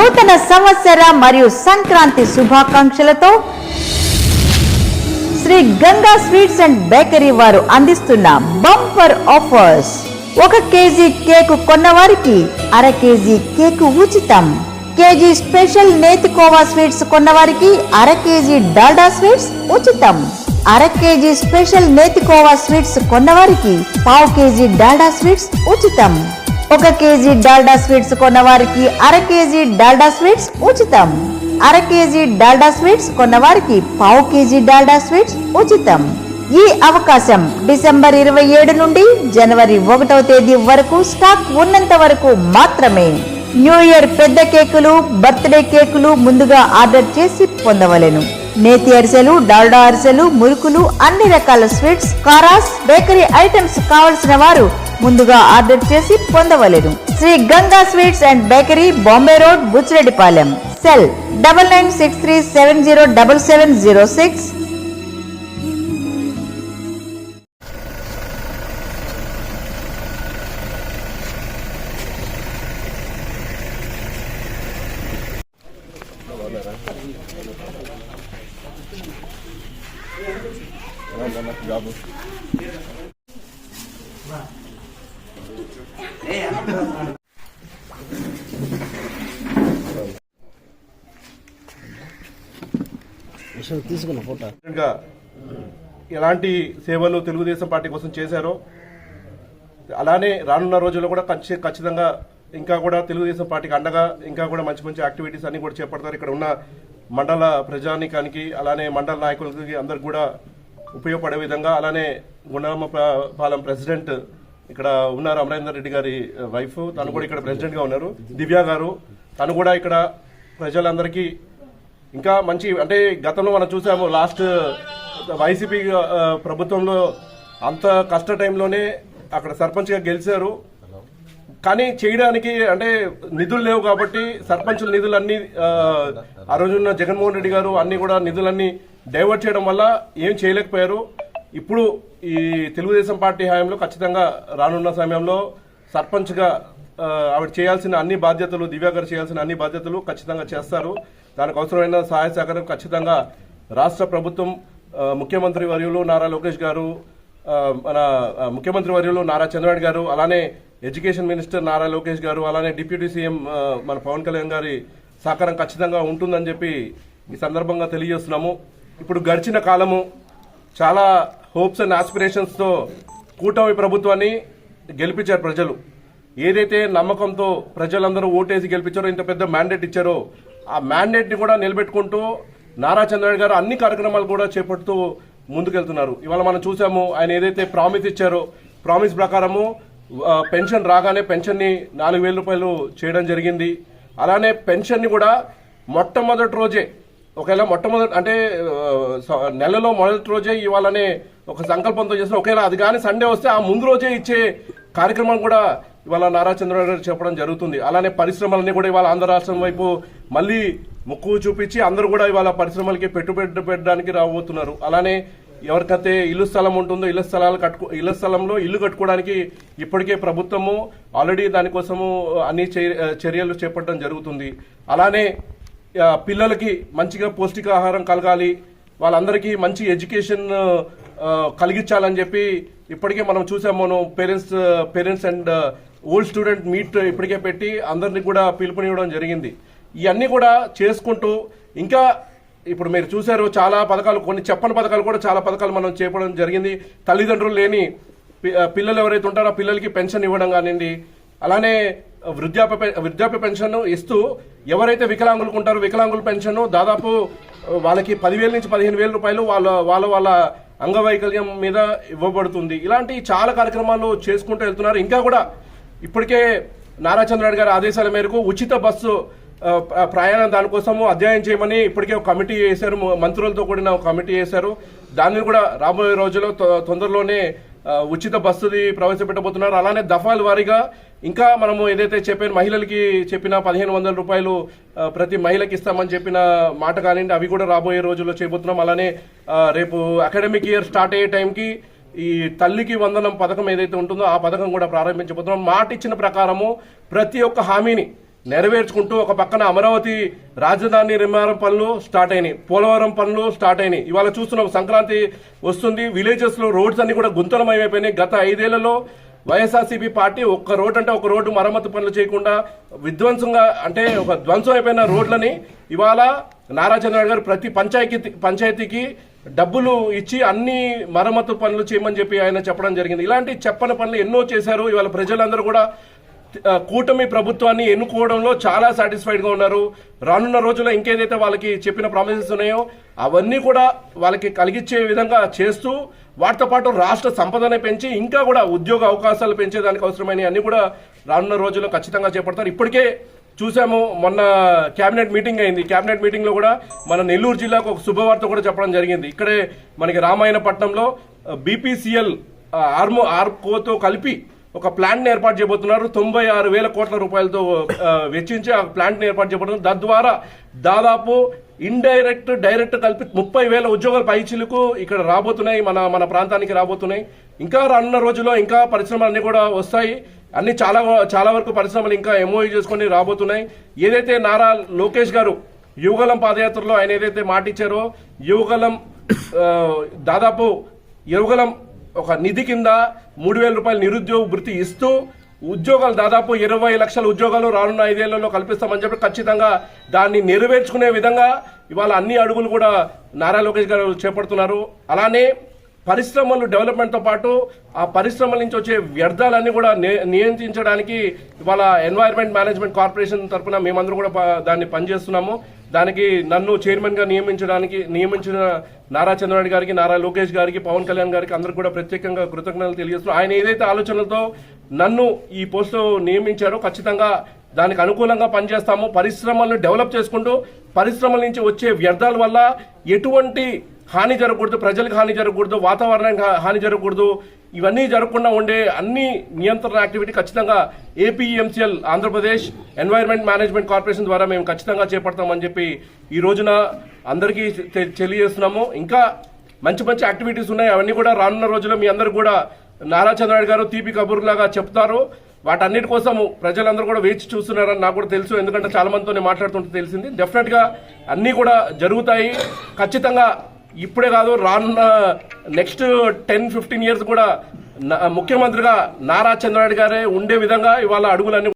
నూతన సంవత్సర మరియు సంక్రాంతి శుభాకాంక్షలతో Shri Ganga sweets and bakery వారు అందిస్తున్న బంపర్ ఆఫర్స్. 1 కేజీ కేకు కొన్నవారికి అర కేజీ కేకు ఉచితం. కేజీ స్పెషల్ నేతి కోవా స్వీట్స్ కొన్నవారికి అర కేజీ డాల్డా స్వీట్స్ ఉచితం. అర కేజీ స్పెషల్ నేతి కోవా స్వీట్స్ కొన్నవారికి పావు కేజీ డాల్డా స్వీట్స్ ఉచితం. 1 కేజీ డాల్డా స్వీట్స్ కొన్నవారికి అర కేజీ డాల్డా స్వీట్స్ ఉచితం. అర కేజీ డాల్డా స్వీట్స్ కొన్నవారికి పావు కేజీ డాల్డా స్వీట్స్ ఉచితం. ఈ అవకాశం డిసెంబర్ 27 నుండి జనవరి 1వ తేదీ వరకు స్టాక్ ఉన్నంత వరకు మాత్రమే. న్యూ ఇయర్ పెద్ద కేకులు, బర్త్డే కేకులు ముందుగా ఆర్డర్ చేసి పొందవలెను. నేతి అరిసెలు, డాల్డా అరిసెలు, మురుకులు, అన్ని రకాల స్వీట్స్, కారాస్, బేకరీ ఐటమ్స్ కావలసిన వారు ముందుగా ఆర్డర్ చేసి పొందవలెను. Shri Ganga sweets and bakery, Bombay road, Buchireddypalem. Cell 9963707706. తీసుకున్న ఫోటో ఎలాంటి సేవలు తెలుగుదేశం పార్టీ కోసం చేశారో అలానే రానున్న రోజుల్లో కూడా ఖచ్చితంగా ఇంకా కూడా తెలుగుదేశం పార్టీకి అండగా ఇంకా కూడా మంచి మంచి యాక్టివిటీస్ అన్ని కూడా చేపడతారు. ఇక్కడ ఉన్న మండల ప్రజానికానికి అలానే మండల నాయకులకి అందరికి కూడా ఉపయోగపడే విధంగా, అలానే గుండమ్మపాలెం ప్రెసిడెంట్ ఇక్కడ ఉన్నారు, అమరేందర్ రెడ్డి గారి వైఫ్, తను కూడా ఇక్కడ ప్రెసిడెంట్ గా ఉన్నారు. దివ్య గారు తను కూడా ఇక్కడ ప్రజలందరికీ ఇంకా మంచి, అంటే గతంలో మనం చూసాము లాస్ట్ వైసీపీ ప్రభుత్వంలో అంత కష్ట టైంలోనే అక్కడ సర్పంచ్గా గెలిచారు. కానీ చేయడానికి అంటే నిధులు లేవు కాబట్టి సర్పంచుల నిధులన్నీ ఆ రోజున్న జగన్మోహన్ రెడ్డి గారు అన్ని కూడా నిధులన్నీ డైవర్ట్ చేయడం వల్ల ఏం చేయలేకపోయారు. ఇప్పుడు ఈ తెలుగుదేశం పార్టీ హయాంలో ఖచ్చితంగా రానున్న సమయంలో సర్పంచ్గా ఆవిడ చేయాల్సిన అన్ని బాధ్యతలు, దివ్య గారు చేయాల్సిన అన్ని బాధ్యతలు ఖచ్చితంగా చేస్తారు. దానికి అవసరమైన సహాయ సహకారం ఖచ్చితంగా రాష్ట్ర ప్రభుత్వం, ముఖ్యమంత్రి వర్యులు నారా లోకేష్ గారు, మన ముఖ్యమంత్రి వర్యులు నారా చంద్రబాబు గారు, అలానే ఎడ్యుకేషన్ మినిస్టర్ నారా లోకేష్ గారు, అలానే డిప్యూటీ సీఎం మన పవన్ కళ్యాణ్ గారి సహకారం ఖచ్చితంగా ఉంటుందని చెప్పి ఈ సందర్భంగా తెలియజేస్తున్నాము. ఇప్పుడు గడిచిన కాలము చాలా హోప్స్ అండ్ ఆస్పిరేషన్స్తో కూటమి ప్రభుత్వాన్ని గెలిపించారు ప్రజలు. ఏదైతే నమ్మకంతో ప్రజలందరూ ఓటేసి గెలిపించారో, ఇంత పెద్ద మ్యాండేట్ ఇచ్చారో, ఆ మ్యాండేట్ని కూడా నిలబెట్టుకుంటూ నారా చంద్రబాబు గారు అన్ని కార్యక్రమాలు కూడా చేపడుతూ ముందుకెళ్తున్నారు. ఇవాళ మనం చూసాము ఆయన ఏదైతే ప్రామిస్ ఇచ్చారో, ప్రామిస్ ప్రకారము పెన్షన్ రాగానే పెన్షన్ని 4,000 రూపాయలు చేయడం జరిగింది. అలానే పెన్షన్ని కూడా మొట్టమొదటి రోజే, ఒకవేళ అంటే నెలలో మొదటి రోజే ఇవ్వాలనే ఒక సంకల్పంతో చేసిన, ఒకవేళ అది కానీ సండే వస్తే ఆ ముందు రోజే ఇచ్చే కార్యక్రమం కూడా ఇవాళ నారా చంద్రబాబు గారు చెప్పడం జరుగుతుంది. అలానే పరిశ్రమలన్నీ కూడా ఇవాళ ఆంధ్ర రాష్ట్రం వైపు మళ్ళీ ముక్కు చూపించి అందరూ కూడా ఇవాళ పరిశ్రమలకి పెట్టుబడి పెట్టడానికి రాబోతున్నారు. అలానే ఎవరికైతే ఇల్లు స్థలం ఉంటుందో ఇళ్ల స్థలంలో ఇల్లు కట్టుకోవడానికి ఇప్పటికే ప్రభుత్వము ఆల్రెడీ దానికోసము అన్ని చర్యలు చేపట్టడం జరుగుతుంది. అలానే పిల్లలకి మంచిగా పౌష్టికాహారం కలగాలి, వాళ్ళందరికీ మంచి ఎడ్యుకేషన్ కలిగించాలని చెప్పి ఇప్పటికే మనం చూసాము. మనం parents and old student meet ఇప్పటికే పెట్టి అందరినీ కూడా పిలుపునివ్వడం జరిగింది. ఇవన్నీ కూడా చేసుకుంటూ ఇంకా ఇప్పుడు మీరు చూశారు చాలా పథకాలు, కొన్ని చెప్పని పథకాలు కూడా చాలా పథకాలు మనం చేపడం జరిగింది. తల్లిదండ్రులు లేని పిల్లలు ఎవరైతే ఉంటారో ఆ పిల్లలకి పెన్షన్ ఇవ్వడం కానివ్వండి, అలానే వృద్ధాప్య పెన్షన్ ఇస్తూ ఎవరైతే వికలాంగులకు ఉంటారో వికలాంగుల పెన్షన్ దాదాపు వాళ్ళకి 10,000 నుంచి 15,000 రూపాయలు వాళ్ళ అంగవైకల్యం మీద ఇవ్వబడుతుంది. ఇలాంటి చాలా కార్యక్రమాలు చేసుకుంటూ వెళ్తున్నారు. ఇంకా కూడా ఇప్పటికే నారా చంద్రబాబు గారి ఆదేశాల మేరకు ఉచిత బస్సు ప్రయాణం దానికోసము అధ్యయనం చేయమని ఇప్పటికే ఒక కమిటీ వేశారు, మంత్రులతో కూడిన ఒక కమిటీ వేశారు. దాన్ని కూడా రాబోయే రోజుల్లో తొందరలోనే ఉచిత బస్సుది ప్రవేశపెట్టబోతున్నారు. అలానే దఫాల వారీగా ఇంకా మనము ఏదైతే మహిళలకి చెప్పిన 1,500 రూపాయలు ప్రతి మహిళకి ఇస్తామని చెప్పిన మాట కానివ్వండి, అవి కూడా రాబోయే రోజుల్లో చేయబోతున్నాం. అలానే రేపు అకాడమిక్ ఇయర్ స్టార్ట్ అయ్యే టైంకి ఈ తల్లికి వందనం పథకం ఏదైతే ఉంటుందో ఆ పథకం కూడా ప్రారంభించబోతున్నాం. మాట ఇచ్చిన ప్రకారము ప్రతి ఒక్క హామీని నెరవేర్చుకుంటూ ఒక పక్కన అమరావతి రాజధాని నిర్మాణం పనులు స్టార్ట్ అయినాయి, పోలవరం పనులు స్టార్ట్ అయినాయి. ఇవాళ చూస్తున్నాం సంక్రాంతి వస్తుంది, విలేజెస్ లో రోడ్స్ అన్ని కూడా గుంతలమయమైపోయినాయి. గత 5 ఏళ్లలో వైఎస్ఆర్సీపీ పార్టీ ఒక్క రోడ్ అంటే ఒక రోడ్డు మరమ్మతు పనులు చేయకుండా విధ్వంసంగా అంటే ఒక ధ్వంసం అయిపోయిన రోడ్లని ఇవాళ నారా చంద్రబాబు గారు ప్రతి పంచాయతీకి డబ్బులు ఇచ్చి అన్ని మరమ్మతు పనులు చేయమని చెప్పి ఆయన చెప్పడం జరిగింది. ఇలాంటి చెప్పని పనులు ఎన్నో చేశారు. ఇవాళ ప్రజలందరూ కూడా కూటమి ప్రభుత్వాన్ని ఎన్నుకోవడంలో చాలా సాటిస్ఫైడ్ గా ఉన్నారు. రానున్న రోజుల్లో ఇంకేదైతే వాళ్ళకి చెప్పిన ప్రామిసెస్ ఉన్నాయో అవన్నీ కూడా వాళ్ళకి కలిగించే విధంగా చేస్తూ వాటితో పాటు రాష్ట్ర సంపదను పెంచి ఇంకా కూడా ఉద్యోగ అవకాశాలు పెంచేదానికి అవసరమైన అన్ని కూడా రానున్న రోజుల్లో ఖచ్చితంగా చేపడతారు. ఇప్పటికే చూసాము, మొన్న కేబినెట్ మీటింగ్ అయింది. కేబినెట్ మీటింగ్ లో కూడా మన నెల్లూరు జిల్లాకు ఒక శుభవార్త కూడా చెప్పడం జరిగింది. ఇక్కడే మనకి రామాయణపట్నంలో బీపీసీఎల్ ఆర్కోతో కలిపి ఒక ప్లాంట్ ని ఏర్పాటు చేయబోతున్నారు. 96,000 కోట్ల రూపాయలతో వెచ్చించి ఆ ప్లాంట్ ని ఏర్పాటు చేయబోతున్నారు. తద్వారా దాదాపు ఇండైరెక్ట్ డైరెక్ట్ కలిపి 30,000 ఉద్యోగాల పైచిలకు ఇక్కడ రాబోతున్నాయి, మన ప్రాంతానికి రాబోతున్నాయి. ఇంకా రానున్న రోజుల్లో ఇంకా పరిశ్రమలు అన్ని కూడా వస్తాయి. అన్ని చాలా వరకు పరిశ్రమలు ఇంకా ఎంఓయూ చేసుకుని రాబోతున్నాయి. ఏదైతే నారా లోకేష్ గారు యువగలం పాదయాత్రలో ఆయన ఏదైతే మాట ఇచ్చారో యువగలం దాదాపు యువగలం ఒక నిధి కింద 3,000 రూపాయలు నిరుద్యోగ భృతి ఇస్తూ ఉద్యోగాలు దాదాపు 20 లక్షల ఉద్యోగాలు రానున్న 5 ఏళ్లలో కల్పిస్తామని చెప్పి ఖచ్చితంగా దాన్ని నెరవేర్చుకునే విధంగా ఇవాళ అన్ని అడుగులు కూడా నారా లోకేష్ గారు చేపడుతున్నారు. అలానే పరిశ్రమలు డెవలప్మెంట్తో పాటు ఆ పరిశ్రమల నుంచి వచ్చే వ్యర్థాలన్నీ కూడా నియంత్రించడానికి ఇవాళ ఎన్వైరన్మెంట్ మేనేజ్మెంట్ కార్పొరేషన్ తరఫున మేమందరూ కూడా దాన్ని పనిచేస్తున్నాము. దానికి నన్ను చైర్మన్ గా నియమించిన నారా చంద్రబాబు గారికి, నారా లోకేష్ గారికి, పవన్ కళ్యాణ్ గారికి అందరికి కూడా ప్రత్యేకంగా కృతజ్ఞతలు తెలియజేస్తున్నాను. ఆయన ఏదైతే ఆలోచనలతో నన్ను ఈ పోస్టులో నియమించారో ఖచ్చితంగా దానికి అనుకూలంగా పనిచేస్తాము. పరిశ్రమలను డెవలప్ చేసుకుంటూ పరిశ్రమల నుంచి వచ్చే వ్యర్థాల వల్ల ఎటువంటి హాని జరగకూడదు, ప్రజలకు హాని జరగకూడదు, వాతావరణానికి హాని జరగకూడదు, ఇవన్నీ జరగకుండా ఉండే అన్ని నియంత్రణ యాక్టివిటీ ఖచ్చితంగా ఏపీఎంసీఎల్ ఆంధ్రప్రదేశ్ ఎన్వైరన్మెంట్ మేనేజ్మెంట్ కార్పొరేషన్ ద్వారా మేము ఖచ్చితంగా చేపడతామని చెప్పి ఈ రోజున అందరికీ తెలియజేస్తున్నాము. ఇంకా మంచి మంచి యాక్టివిటీస్ ఉన్నాయి. అవన్నీ కూడా రానున్న రోజుల్లో మీ అందరూ కూడా నారా చంద్రబాబు గారు తీపి కబుర్లాగా చెప్తారు. వాటన్నిటి కోసం ప్రజలందరూ కూడా వేచి చూస్తున్నారని నాకు కూడా తెలుసు. ఎందుకంటే చాలా మందితో మాట్లాడుతుంటే తెలిసింది. డెఫినెట్ గా అన్ని కూడా జరుగుతాయి ఖచ్చితంగా. ఇప్పుడే కాదు, రానున్న నెక్స్ట్ 10-15 ఇయర్స్ కూడా ముఖ్యమంత్రిగా నారా చంద్రబాబు గారే ఉండే విధంగా ఇవాళ అడుగులన్నీ